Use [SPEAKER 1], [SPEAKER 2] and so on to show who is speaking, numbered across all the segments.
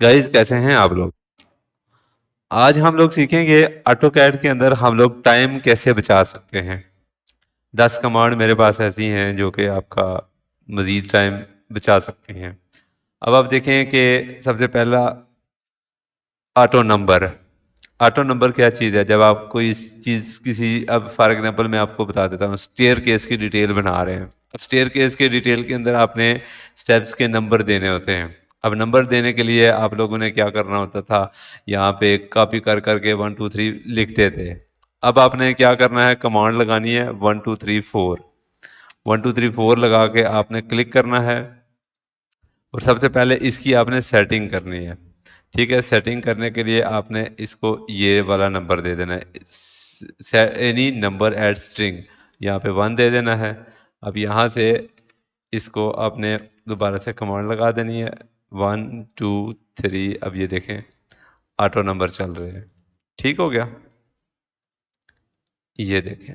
[SPEAKER 1] Guys कैसे हैं आप लोग। आज हम लोग सीखेंगे ऑटोकैड के अंदर हम लोग टाइम कैसे बचा सकते हैं। 10 कमांड मेरे पास ऐसी हैं जो कि आपका मजीद टाइम बचा सकते हैं। अब आप देखें कि सबसे पहला ऑटो नंबर। ऑटो नंबर क्या चीज़ है? जब आप कोई इस चीज़ किसी, अब फॉर एग्जांपल मैं आपको बता देता हूँ, स्टेयर केस की डिटेल बना रहे हैं। अब स्टेयर केस के डिटेल के अंदर आपने स्टेप्स के नंबर देने होते हैं। अब नंबर देने के लिए आप लोगों ने क्या करना होता था, यहाँ पे कॉपी कर करके 1 2 3 लिखते थे। अब आपने क्या करना है, कमांड लगानी है 1 2 3 4। 1 2 3 4 लगा के आपने क्लिक करना है और सबसे पहले इसकी आपने सेटिंग करनी है। ठीक है, सेटिंग करने के लिए आपने इसको ये वाला नंबर दे देना है, एनी नंबर एट स्ट्रिंग, यहाँ पे 1 दे देना है। अब यहाँ से इसको आपने दोबारा से कमांड लगा देनी है 1 2 3। अब ये देखें ऑटो नंबर चल रहे हैं। ठीक हो गया, ये देखें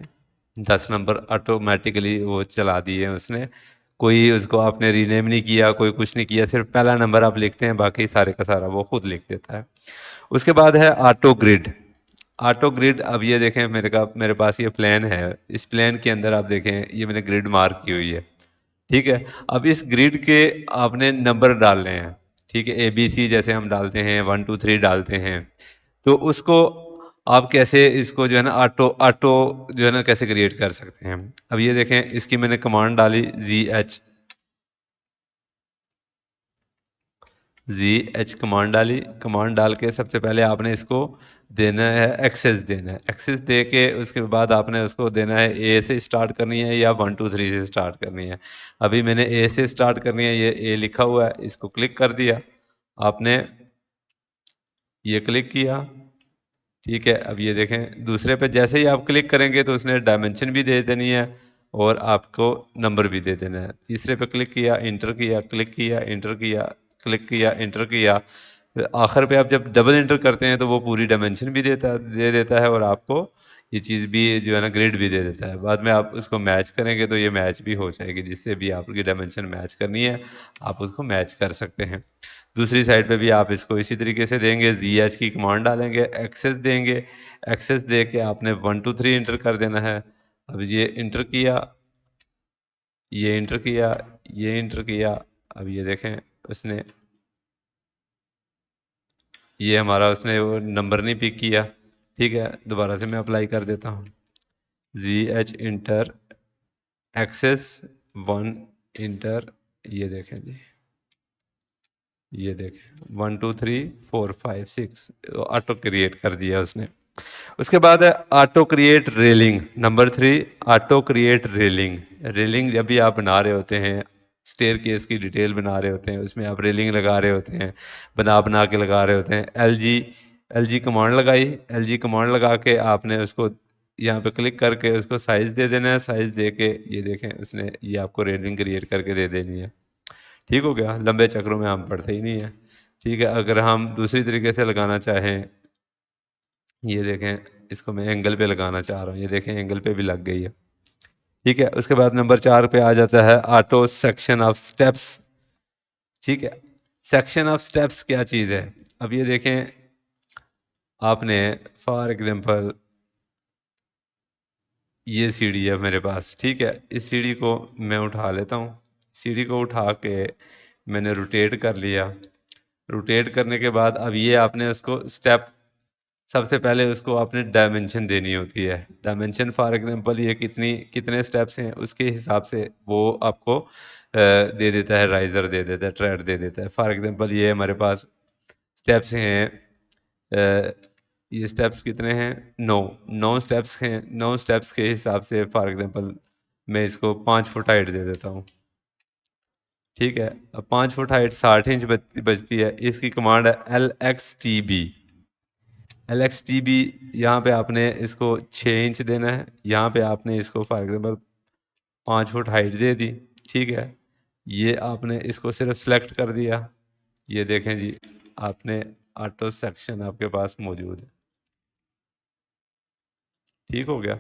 [SPEAKER 1] 10 नंबर ऑटोमेटिकली वो चला दिए उसने। कोई उसको आपने रीनेम नहीं किया, कोई कुछ नहीं किया, सिर्फ पहला नंबर आप लिखते हैं, बाकी सारे का सारा वो खुद लिख देता है। उसके बाद है ऑटो ग्रिड। ऑटो ग्रिड, अब ये देखें मेरे पास ये प्लान है। इस प्लान के अंदर आप देखें ये मैंने ग्रिड मार्क की हुई है। ठीक है, अब इस ग्रिड के आपने नंबर डालने हैं। ठीक है, ABC जैसे हम डालते हैं 1 2 3 डालते हैं। तो उसको आप कैसे इसको जो है ना ऑटो ऑटो जो है ना कैसे क्रिएट कर सकते हैं। अब ये देखें इसकी मैंने कमांड डाली जी एच कमांड डाली। कमांड डाल के सबसे पहले आपने इसको देना है एक्सेस, देना है एक्सेस दे के उसके बाद आपने उसको देना है ए से स्टार्ट करनी है या 1 2 3 से स्टार्ट करनी है। अभी मैंने ए से स्टार्ट करनी है, ये ए लिखा हुआ है, इसको क्लिक कर दिया आपने, ये क्लिक किया। ठीक है, अब ये देखें दूसरे पे जैसे ही आप क्लिक करेंगे तो उसने डायमेंशन भी दे देनी है और आपको नंबर भी दे देना है। तीसरे पे क्लिक किया, इंटर किया, क्लिक किया, इंटर किया, क्लिक किया, इंटर किया। फिर आखिर पे आप जब डबल इंटर करते हैं तो वो पूरी डायमेंशन भी दे देता है और आपको ये चीज़ भी जो है ना ग्रिड भी दे देता है। बाद में आप उसको मैच करेंगे तो ये मैच भी हो जाएगी, जिससे भी आपकी डायमेंशन मैच करनी है आप उसको मैच कर सकते हैं। दूसरी साइड पे भी आप इसको इसी तरीके से देंगे, जी एच की कमांड डालेंगे, एक्सेस देंगे। एक्सेस दे के आपने 1 2 3 इंटर कर देना है। अब ये इंटर किया, ये इंटर किया, ये इंटर किया। अब ये देखें उसने, ये हमारा उसने वो नंबर नहीं पिक किया। ठीक है, दोबारा से मैं अप्लाई कर देता हूँ, G H inter access 1 inter. ये देखें जी, ये देखें 1 2 3 4 5 6 ऑटो क्रिएट कर दिया उसने। उसके बाद है auto create railing number 3। Auto create railing, railing जब भी आप बना रहे होते हैं, स्टेयर केस की डिटेल बना रहे होते हैं, उसमें आप रेलिंग लगा रहे होते हैं, बना बना के लगा रहे होते हैं। एल जी कमांड लगाई, एल जी कमांड लगा के आपने उसको यहाँ पे क्लिक करके उसको साइज दे देना है। साइज दे के ये देखें उसने ये आपको रेलिंग क्रिएट करके दे देनी है। ठीक हो गया, लंबे चक्रों में हम पढ़ते ही नहीं है। ठीक है, अगर हम दूसरी तरीके से लगाना चाहें, ये देखें इसको मैं एंगल पे लगाना चाह रहा हूँ, ये देखें एंगल पे भी लग गई है। ठीक है, उसके बाद नंबर 4 पे आ जाता है ऑटो सेक्शन ऑफ स्टेप्स। ठीक है, सेक्शन ऑफ स्टेप्स क्या चीज़ है? अब ये देखें आपने फॉर एग्जांपल ये सीढ़ी है मेरे पास। ठीक है, इस सीढ़ी को मैं उठा लेता हूँ। सीढ़ी को उठा के मैंने रोटेट कर लिया। रोटेट करने के बाद अब ये आपने उसको स्टेप, सबसे पहले उसको आपने डायमेंशन देनी होती है। डायमेंशन फॉर एग्जांपल ये कितने स्टेप्स हैं उसके हिसाब से वो आपको दे देता है, राइजर दे देता है, ट्रेड दे देता है। फॉर एग्जांपल ये हमारे पास स्टेप्स हैं, अ, ये स्टेप्स कितने हैं, 9 स्टेप्स हैं। 9 स्टेप्स के हिसाब से फॉर एग्जांपल मैं इसको 5 फुट हाइट दे देता हूँ। ठीक है, अब 5 फुट हाइट 60 इंच बचती है। इसकी कमांड है LXTB। LXTB, यहाँ पे आपने इसको 6 इंच देना है, यहाँ पे आपने इसको फॉर एग्जाम्पल 5 फुट हाइट दे दी। ठीक है, ये आपने इसको सिर्फ सेलेक्ट कर दिया। ये देखें जी, आपने ऑटो सेक्शन आपके पास मौजूद है। ठीक हो गया,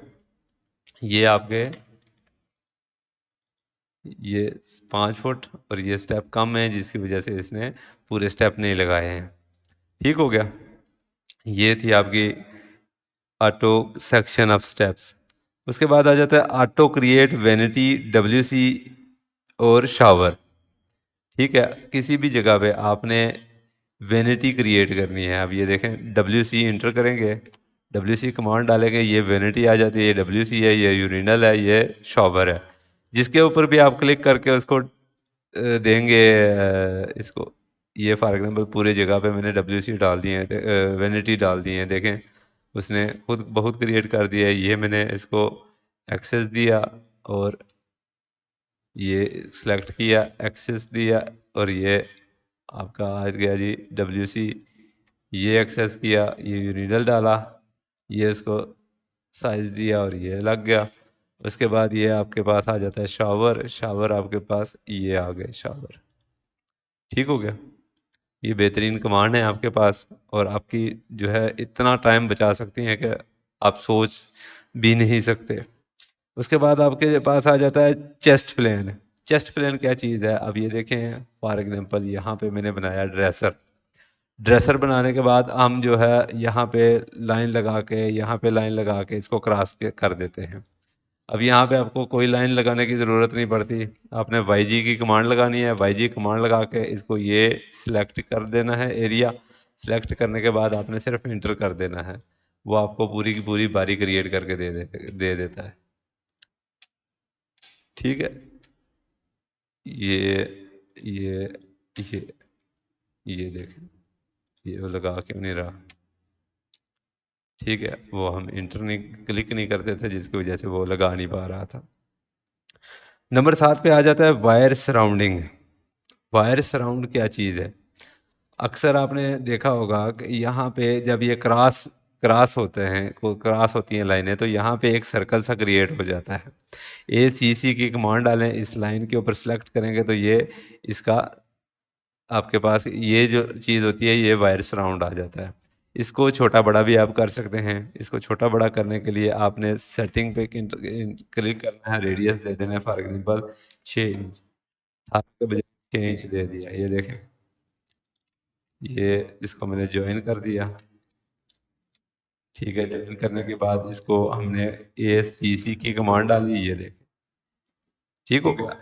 [SPEAKER 1] ये आपके ये 5 फुट और ये स्टेप कम है जिसकी वजह से इसने पूरे स्टेप नहीं लगाए हैं। ठीक हो गया। ये थी आपकी ऑटो सेक्शन ऑफ स्टेप्स। उसके बाद आ जाता है auto create vanity, W C और शावर। ठीक है, किसी भी जगह पे आपने वेनिटी क्रिएट करनी है। अब ये देखें, डब्ल्यू सी इंटर करेंगे, डब्ल्यू सी कमांड डालेंगे, ये वेनिटी आ जाती है, ये डब्ल्यू सी है, ये यूरिनल है, ये शॉवर है। जिसके ऊपर भी आप क्लिक करके उसको देंगे, इसको, ये फॉर एग्जांपल पूरे जगह पे मैंने डब्ल्यू सी डाल दिए हैं, वेनिटी डाल दिए हैं, देखें उसने खुद बहुत क्रिएट कर दिया है। ये मैंने इसको एक्सेस दिया और ये सिलेक्ट किया, एक्सेस दिया, और ये आपका आ गया जी डब्ल्यू सी। ये एक्सेस किया, ये यूरिनल डाला, ये इसको साइज दिया और ये लग गया। उसके बाद ये आपके पास आ जाता है शावर, शावर आपके पास ये आ गए शावर। ठीक हो गया। ये बेहतरीन कमांड है आपके पास, और आपकी जो है इतना टाइम बचा सकती हैं कि आप सोच भी नहीं सकते। उसके बाद आपके पास आ जाता है चेस्ट प्लेन। चेस्ट प्लेन क्या चीज़ है? अब ये देखें, फॉर एग्जांपल यहाँ पे मैंने बनाया ड्रेसर। ड्रेसर बनाने के बाद हम जो है यहाँ पे लाइन लगा के, यहाँ पे लाइन लगा के इसको क्रॉस कर देते हैं। अब यहाँ पे आपको कोई लाइन लगाने की ज़रूरत नहीं पड़ती। आपने वाई जी की कमांड लगानी है, वाई जी कमांड लगा के इसको ये सिलेक्ट कर देना है एरिया। सिलेक्ट करने के बाद आपने सिर्फ इंटर कर देना है, वो आपको पूरी की पूरी बारी क्रिएट करके दे देता है। ठीक है। ये ये ये ये देखें, ये वो लगा क्यों नहीं रहा? ठीक है, वो हम इंटर नहीं, क्लिक नहीं करते थे, जिसकी वजह से वो लगा नहीं पा रहा था। नंबर 7 पे आ जाता है वायर सराउंडिंग। वायर सराउंड क्या चीज़ है? अक्सर आपने देखा होगा कि यहाँ पे जब ये क्रॉस क्रॉस होते हैं, को क्रॉस होती हैं लाइनें, तो यहाँ पे एक सर्कल सा क्रिएट हो जाता है। ए सी सी की कमांड डालें, इस लाइन के ऊपर सेलेक्ट करेंगे तो ये इसका आपके पास ये जो चीज़ होती है, ये वायर सराउंड आ जाता है। इसको छोटा बड़ा भी आप कर सकते हैं। इसको छोटा बड़ा करने के लिए आपने सेटिंग पे क्लिक करना है, रेडियस दे देना है फॉर एग्जांपल 6 इंच। 7 के बजाय 6 इंच दे दिया, ये देखें। ये इसको मैंने ज्वाइन कर दिया। ठीक है, ज्वाइन करने के बाद इसको हमने ए सी सी की कमांड डाली, ये देखें। ठीक हो गया।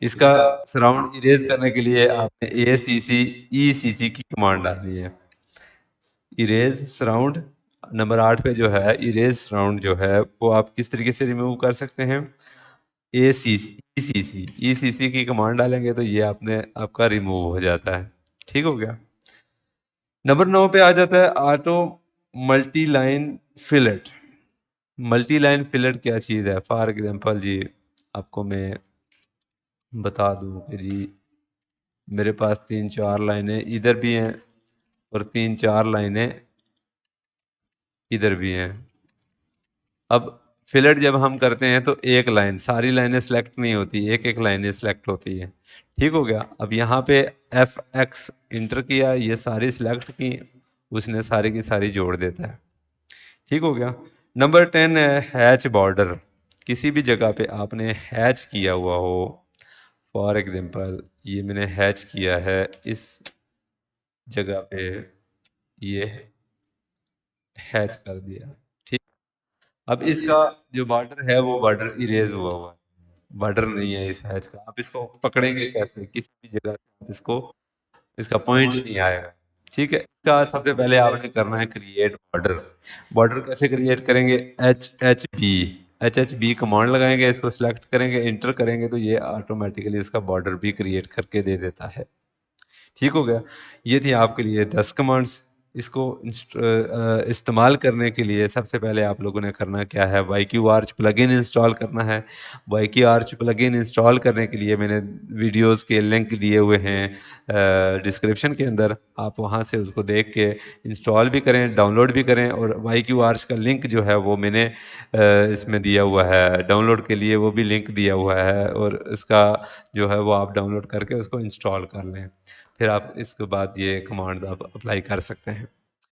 [SPEAKER 1] इसका सराउंड इरेज करने के लिए आपने ए सी सी ई सी सी की कमांड डालनी है। इरेज सराउंड, नंबर 8 पे जो है इरेज सराउंड जो है, वो आप किस तरीके से रिमूव कर सकते हैं? ए सी सी ई सी सी ई सी सी की कमांड डालेंगे तो ये आपने आपका रिमूव हो जाता है। ठीक हो गया। नंबर 9 पे आ जाता है auto multi line fillet. Multi line fillet क्या चीज़ है? फॉर एग्जांपल जी, आपको मैं बता दूं कि जी मेरे पास 3 4 लाइनें इधर भी हैं और 3 4 लाइनें इधर भी हैं। अब फिलेट जब हम करते हैं तो एक लाइन, सारी लाइनें सेलेक्ट नहीं होती, एक एक लाइनें सेलेक्ट होती हैं। ठीक हो गया। अब यहाँ पे एफ एक्स इंटर किया, ये सारी सिलेक्ट की, उसने सारी की सारी जोड़ देता है। ठीक हो गया। नंबर 10 है हैच बॉर्डर। किसी भी जगह पे आपने हैच किया हुआ हो, फॉर एग्जांपल ये मैंने हैच किया है इस जगह पे, ये हैच कर दिया। ठीक। अब इसका जो बॉर्डर है वो बॉर्डर इरेज हुआ हुआ है, बॉर्डर नहीं है इस हैच का। आप इसको पकड़ेंगे कैसे? किसी भी जगह से आप इसको, इसका पॉइंट नहीं आएगा। ठीक है, इसका सबसे पहले आपने करना है क्रिएट बॉर्डर। बॉर्डर कैसे क्रिएट करेंगे? एच एच बी कमांड लगाएंगे, इसको सिलेक्ट करेंगे, इंटर करेंगे तो ये ऑटोमेटिकली इसका बॉर्डर भी क्रिएट करके दे देता है। ठीक हो गया। ये थी आपके लिए 10 कमांड्स। इसको इस्तेमाल करने के लिए सबसे पहले आप लोगों ने करना क्या है? Y Q arch plugin install करना है। Y Q arch plugin install करने के लिए मैंने वीडियोस के लिंक दिए हुए हैं डिस्क्रिप्शन के अंदर, आप वहां से उसको देख के इंस्टॉल भी करें, डाउनलोड भी करें। और वाई क्यू आर्च का लिंक जो है वो मैंने इसमें दिया हुआ है, डाउनलोड के लिए वो भी लिंक दिया हुआ है, और इसका जो है वो आप डाउनलोड करके उसको इंस्टॉल कर लें। फिर आप इसके बाद ये कमांड आप अप्लाई कर सकते हैं।